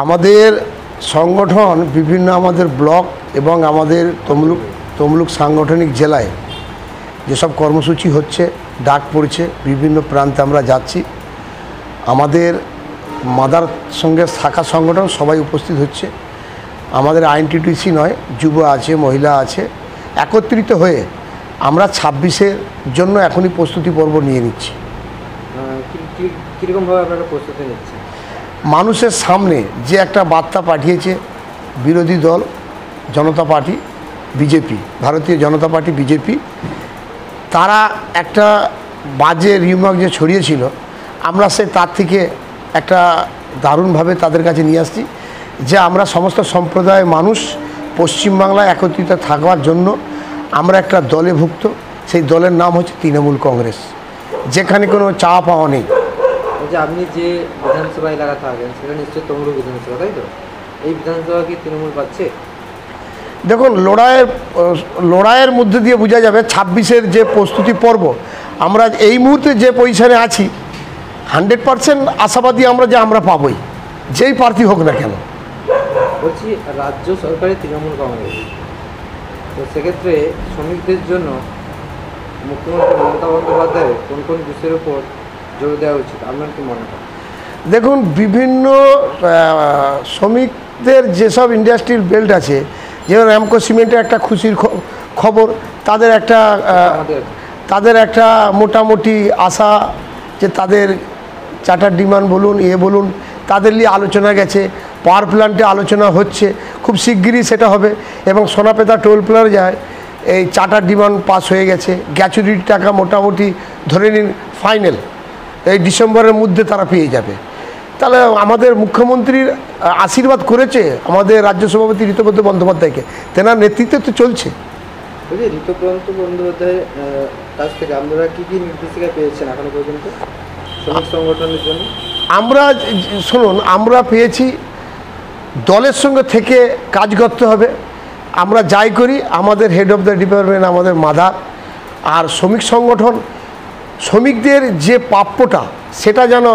আমাদের সংগঠন বিভিন্ন আমাদের ব্লক এবং আমাদের তমলুক সাংগঠনিক জেলায় যেসব কর্মসূচি হচ্ছে, ডাক পড়ছে, বিভিন্ন প্রান্তে আমরা যাচ্ছি। আমাদের মাদার সঙ্গে শাখা সংগঠন সবাই উপস্থিত হচ্ছে। আমাদের আইএনটিটিউসি নয়, যুব আছে, মহিলা আছে, একত্রিত হয়ে আমরা 26-এর জন্য এখনই প্রস্তুতি পর্ব নিয়ে নিচ্ছি। কীরকমভাবে আপনারা প্রস্তুতি নিচ্ছেন? মানুষের সামনে যে একটা বার্তা পাঠিয়েছে বিরোধী দল জনতা পার্টি বিজেপি, ভারতীয় জনতা পার্টি বিজেপি, তারা একটা বাজে রিমার্ক যে ছড়িয়েছিল, আমরা তার থেকে একটা দারুণভাবে তাদের কাছে নিয়ে আসছি যে আমরা সমস্ত সম্প্রদায়ের মানুষ পশ্চিমবাংলায় একত্রিত থাকার জন্য আমরা একটা দলে ভুক্ত। সেই দলের নাম হচ্ছে তৃণমূল কংগ্রেস, যেখানে কোনো চাওয়া পাওয়া নেই। যে আপনি যে বিধানসভা এলাকা থাকেন সেটা নিশ্চয়ই তমলুক বিধানসভা, তাই তো? এই বিধানসভা কি তৃণমূল পাচ্ছে? দেখুন, লড়াইয়ের মধ্যে দিয়ে বোঝা যাবে 26-এর যে প্রস্তুতি পর্ব। আমরা এই মুহূর্তে যে পজিশনে আছি 100% আশাবাদী আমরা যে আমরা পাবই, যেই প্রার্থী হোক না কেন। বলছি, রাজ্য সরকারের তৃণমূল কংগ্রেস, তো সেক্ষেত্রে শ্রমিকদের জন্য মুখ্যমন্ত্রী মমতা বন্দ্যোপাধ্যায়ের কোন কোন বিষয়ের উপর জোর দেওয়া উচিত আপনার কি মনে হয়? দেখুন, বিভিন্ন শ্রমিকদের যেসব ইন্ডাস্ট্রিয়াল বেল্ট আছে, যেমন র্যামকো সিমেন্টের একটা খুশির খবর, তাদের একটা মোটামুটি আশা যে তাদের চার্টার ডিমান্ড বলুন, বলুন, তাদের নিয়ে আলোচনা গেছে। পাওয়ার প্ল্যান্টে আলোচনা হচ্ছে, খুব শিগগিরই সেটা হবে। এবং সোনাপেতা টোল প্লাজায় এই চার্টার ডিমান্ড পাস হয়ে গেছে। গ্র্যাচুইটির টাকা মোটামুটি ধরে নিন ফাইনাল এই ডিসেম্বরের মধ্যে তারা পেয়ে যাবে। তাহলে আমাদের মুখ্যমন্ত্রীর আশীর্বাদ করেছে আমাদের রাজ্য সভাপতি ঋতব্রত বন্দ্যোপাধ্যায়কে, তেনার নেতৃত্বে তো চলছে। ঋতব্রত বন্দ্যোপাধ্যায়ের কাছ থেকে আপনারা কী কী নির্দেশিকা পেয়েছেন এখনো পর্যন্ত শ্রমিক সংগঠনের জন্য? আমরা পেয়েছি দলের সঙ্গে থেকে কাজ করতে হবে। আমরা যাই করি, আমাদের হেড অফ দ্য ডিপার্টমেন্ট আমাদের মাদার, আর শ্রমিক সংগঠন শ্রমিকদের যে প্রাপ্যটা সেটা যেন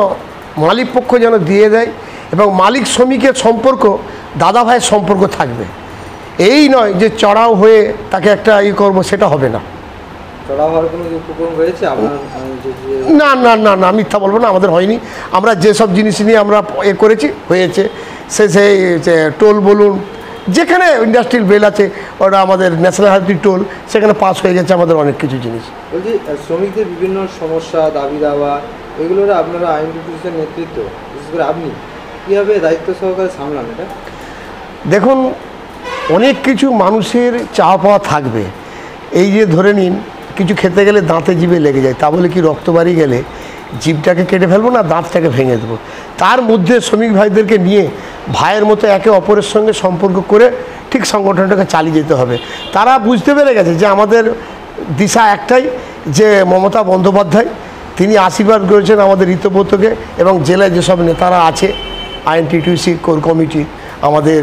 মালিক পক্ষ যেন দিয়ে দেয়, এবং মালিক শ্রমিকের সম্পর্ক দাদা ভাইয়ের সম্পর্ক থাকবে। এই নয় যে চড়াও হয়ে তাকে একটা করবো, সেটা হবে না। চড়াও হওয়ার কোনো উপক্রম হয়েছে আপনার? না না না না, মিথ্যা বলবো না, আমাদের হয়নি। আমরা যেসব জিনিস নিয়ে আমরা করেছি হয়েছে। সেই টোল বলুন, যেখানে ইন্ডাস্ট্রিয়াল বেল আছে, ওটা আমাদের ন্যাশনাল হাইওয়ে টোল, সেখানে পাস হয়ে গেছে আমাদের অনেক কিছু জিনিস। বলছি, শ্রমিকদের বিভিন্ন সমস্যা, দাবি দাওয়া, এগুলোর আপনারা আইনটিটিউসির নেতৃত্ব, বিশেষ করে আপনি কীভাবে দায়িত্ব সহকারে সামলান এটা? দেখুন, অনেক কিছু মানুষের চাওয়া পাওয়া থাকবে। এই যে ধরে নিন, কিছু খেতে গেলে দাঁতে জিভে লেগে যায়, তা বলে কি রক্ত বাড়িয়ে গেলে জিভটাকে কেটে ফেলবো না, দাঁতটাকে ভেঙে দেবো? তার মধ্যে শ্রমিক ভাইদেরকে নিয়ে ভাইয়ের মতো একে অপরের সঙ্গে সম্পর্ক করে ঠিক সংগঠনটাকে চালিয়ে যেতে হবে। তারা বুঝতে পেরে গেছে যে আমাদের দিশা একটাই, যে মমতা বন্দ্যোপাধ্যায় তিনি আশীর্বাদ করেছেন আমাদের ঋতব্রতকে, এবং জেলায় যেসব নেতারা আছে, আইএনটিটিউসি কোর কমিটি, আমাদের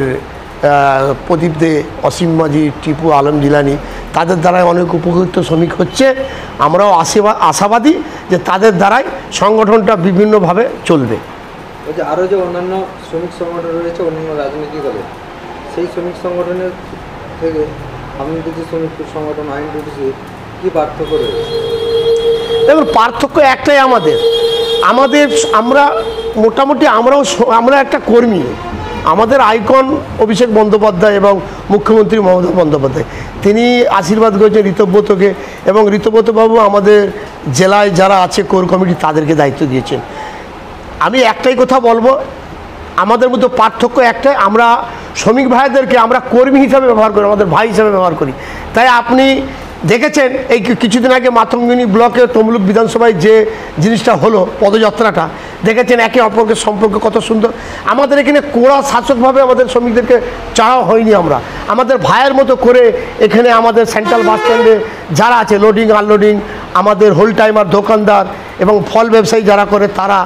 প্রদীপ দে, অসীম মাঝি, টিপু আলম জিলানি, তাদের দ্বারাই অনেক উপকৃত শ্রমিক হচ্ছে। আমরাও আশাবাদী যে তাদের দ্বারাই সংগঠনটা বিভিন্নভাবে চলবে। ওই যে আরও যে অন্যান্য শ্রমিক সংগঠন রয়েছে অন্যান্য রাজনৈতিক দলে, সেই শ্রমিক সংগঠনের থেকে আপনাদের যে শ্রমিক সংগঠন আইএনটিটিউসি কী পার্থক্য রয়েছে? দেখুন, পার্থক্য একটাই, আমরা মোটামুটি আমরা একটা কর্মী। আমাদের আইকন অভিষেক বন্দ্যোপাধ্যায় এবং মুখ্যমন্ত্রী মমতা বন্দ্যোপাধ্যায়, তিনি আশীর্বাদ করেছেন ঋতব্রতকে, এবং ঋতব্রতবাবু আমাদের জেলায় যারা আছে কোর কমিটি তাদেরকে দায়িত্ব দিয়েছেন। আমি একটাই কথা বলবো, আমাদের মধ্যে পার্থক্য একটাই, আমরা শ্রমিক ভাইদেরকে আমরা কর্মী হিসাবে ব্যবহার করি, আমাদের ভাই হিসাবে ব্যবহার করি। তাই আপনি দেখেছেন এই কিছুদিন আগে মাতঙ্গিনী ব্লকে তমলুক বিধানসভায় যে জিনিসটা হলো, পদযাত্রাটা দেখেছেন, একে অপরকে সম্পর্ক কত সুন্দর। আমাদের এখানে কোড়া শাসকভাবে আমাদের শ্রমিকদেরকে চাওয়া হয়নি, আমরা আমাদের ভাইয়ের মতো করে এখানে আমাদের সেন্ট্রাল বাস স্ট্যান্ডে যারা আছে লোডিং আনলোডিং, আমাদের হোল টাইমার দোকানদার এবং ফল ব্যবসায়ী যারা করে, তারা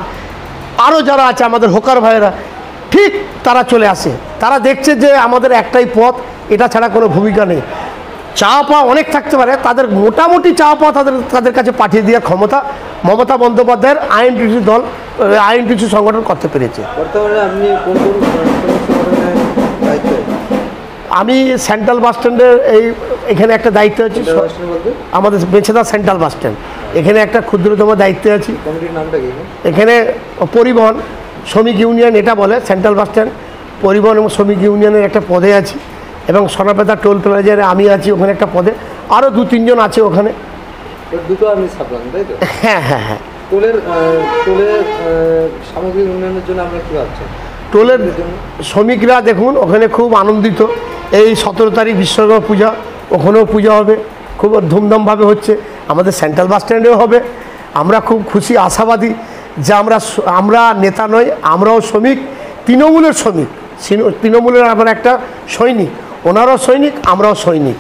আরও যারা আছে আমাদের হোকার ভাইয়েরা, ঠিক তারা চলে আসে। তারা দেখছে যে আমাদের একটাই পথ, এটা ছাড়া কোনো ভূমিকা নেই। চাওয়া পাওয়া অনেক থাকতে পারে, তাদের মোটামুটি চাওয়া পাওয়া তাদের কাছে পাঠিয়ে দেওয়ার ক্ষমতা মমতা বন্দ্যোপাধ্যায়ের আইএনটিসি দল, আইএনটিসি সংগঠন করতে পেরেছে। বর্তমানে আপনি কোন কোন সংগঠনের দায়িত্ব? আমি সেন্ট্রাল বাস স্ট্যান্ডের এখানে একটা দায়িত্ব আছে, বলতে আমাদের বেছেদা সেন্ট্রাল বাস স্ট্যান্ড, এখানে একটা ক্ষুদ্রতম দায়িত্বে আছি। কমিটির নামটা কি? এখানে পরিবহন শ্রমিক ইউনিয়ন এটা বলে সেন্ট্রাল বাস স্ট্যান্ড, পরিবহন এবং শ্রমিক ইউনিয়নের একটা পদে আছি, এবং সোনাপেতা টোল প্লাজারে আমি আছি ওখানে একটা পদে, আরও 2-3 জন আছে ওখানে। দুটো আপনি সাপ্লান, তাই তো? হ্যাঁ হ্যাঁ হ্যাঁ। টোলের সামগ্রিক উন্নয়নের জন্য আমরা কী ভাবছেন? টোলের শ্রমিকরা দেখুন ওখানে খুব আনন্দিত। এই 17 তারিখ বিশ্বকর্মা পূজা, ওখানেও পূজা হবে, খুব ধুমধামভাবে হচ্ছে, আমাদের সেন্ট্রাল বাস স্ট্যান্ডেও হবে। আমরা খুব খুশি আশাবাদী যে আমরা নেতা নই, আমরাও শ্রমিক, তৃণমূলের শ্রমিক, তৃণমূলের আমরা একটা সৈনিক, ওনারাও সৈনিক আমরাও সৈনিক,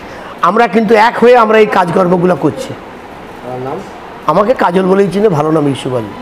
আমরা কিন্তু এক হয়ে আমরা এই কাজকর্মগুলো করছি। নাম? আমাকে কাজল বলেই চিনে, ভালো নাম ইস্যু আলী।